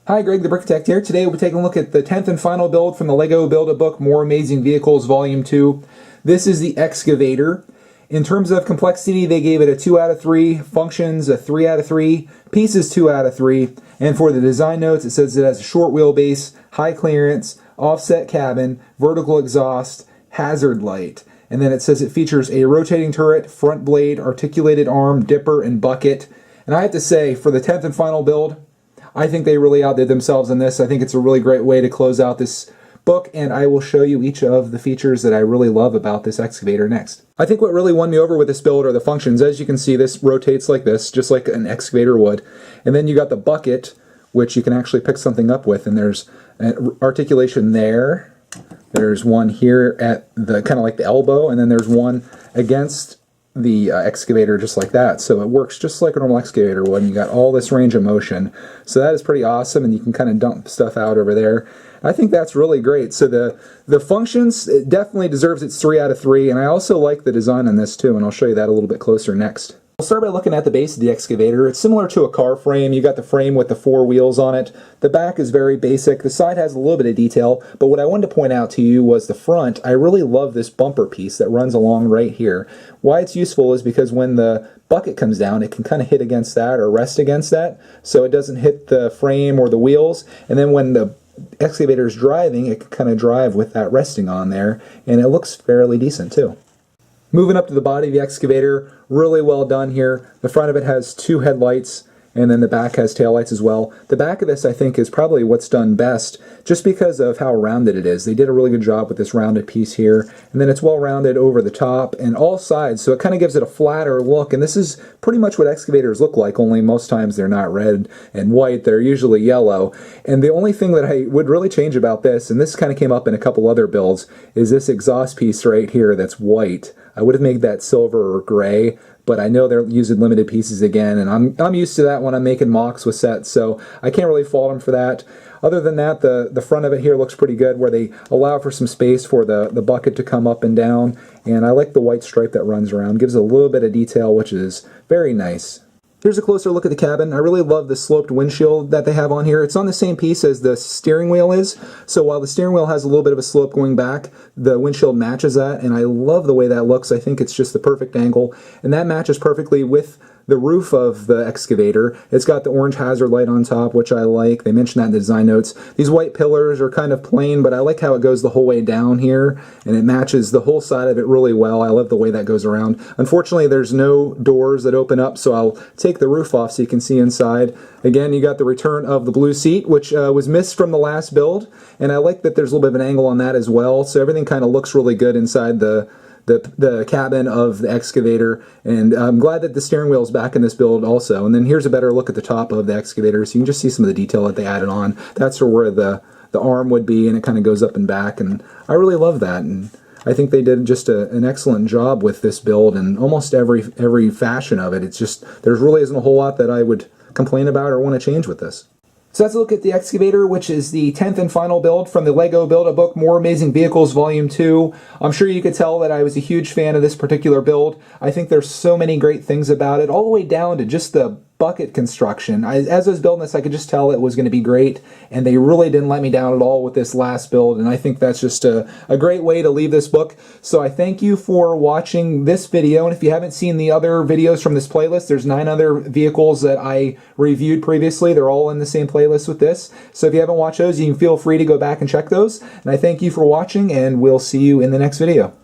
Hi, Greg the Brickitect here. Today we'll be taking a look at the 10th and final build from the LEGO Build-A-Book More Amazing Vehicles Volume 2. This is the Excavator. In terms of complexity, they gave it a 2 out of 3, functions a 3 out of 3, pieces 2 out of 3, and for the design notes it says it has a short wheelbase, high clearance, offset cabin, vertical exhaust, hazard light. And then it says it features a rotating turret, front blade, articulated arm, dipper, and bucket. And I have to say, for the 10th and final build, I think they really outdid themselves in this. I think it's a really great way to close out this book, and I will show you each of the features that I really love about this excavator next. I think what really won me over with this build are the functions. As you can see, this rotates like this, just like an excavator would. And then you got the bucket, which you can actually pick something up with, and there's an articulation there. There's one here at the kind of like the elbow, and then there's one against the excavator just like that. So it works just like a normal excavator would, and you got all this range of motion. So that is pretty awesome, and you can kind of dump stuff out over there. I think that's really great. So the functions, it definitely deserves its 3 out of 3, and I also like the design on this too, and I'll show you that a little bit closer next. We'll start by looking at the base of the excavator. It's similar to a car frame. You got the frame with the 4 wheels on it. The back is very basic. The side has a little bit of detail, but what I wanted to point out to you was the front. I really love this bumper piece that runs along right here. Why it's useful is because when the bucket comes down, it can kind of hit against that or rest against that, so it doesn't hit the frame or the wheels. And then when the excavator is driving, it can kind of drive with that resting on there, and it looks fairly decent too. Moving up to the body of the excavator, really well done here. The front of it has 2 headlights, and then the back has taillights as well. The back of this, I think, is probably what's done best, just because of how rounded it is. They did a really good job with this rounded piece here, and then it's well rounded over the top and all sides, so it kind of gives it a flatter look. And this is pretty much what excavators look like, only most times they're not red and white, they're usually yellow. And the only thing that I would really change about this, and this kind of came up in a couple other builds, is this exhaust piece right here that's white. I would have made that silver or gray, but I know they're using limited pieces again, and I'm used to that when I'm making mocks with sets, so I can't really fault them for that. Other than that, the front of it here looks pretty good, where they allow for some space for the bucket to come up and down, and I like the white stripe that runs around. Gives a little bit of detail, which is very nice. Here's a closer look at the cabin. I really love the sloped windshield that they have on here. It's on the same piece as the steering wheel is, so while the steering wheel has a little bit of a slope going back, the windshield matches that, and I love the way that looks. I think it's just the perfect angle, and that matches perfectly with the roof of the excavator. It's got the orange hazard light on top, which I like. They mentioned that in the design notes. These white pillars are kind of plain, but I like how it goes the whole way down here, and it matches the whole side of it really well. I love the way that goes around. Unfortunately, there's no doors that open up, so I'll take the roof off so you can see inside. Again, you got the return of the blue seat, which was missed from the last build, and I like that there's a little bit of an angle on that as well, so everything kind of looks really good inside the cabin of the excavator, and I'm glad that the steering wheel is back in this build also. And then here's a better look at the top of the excavator, so you can just see some of the detail that they added on. That's where the arm would be, and it kind of goes up and back, and I really love that. And I think they did just an excellent job with this build, and almost every fashion of it. It's just, there really isn't a whole lot that I would complain about or want to change with this. So let's look at the excavator, which is the 10th and final build from the LEGO Build-A-Book More Amazing Vehicles Volume 2. I'm sure you could tell that I was a huge fan of this particular build. I think there's so many great things about it, all the way down to just the bucket construction. As I was building this, I could just tell it was going to be great, and they really didn't let me down at all with this last build, and I think that's just a great way to leave this book. So I thank you for watching this video, and if you haven't seen the other videos from this playlist, there's 9 other vehicles that I reviewed previously. They're all in the same playlist with this, so if you haven't watched those, you can feel free to go back and check those. And I thank you for watching, and we'll see you in the next video.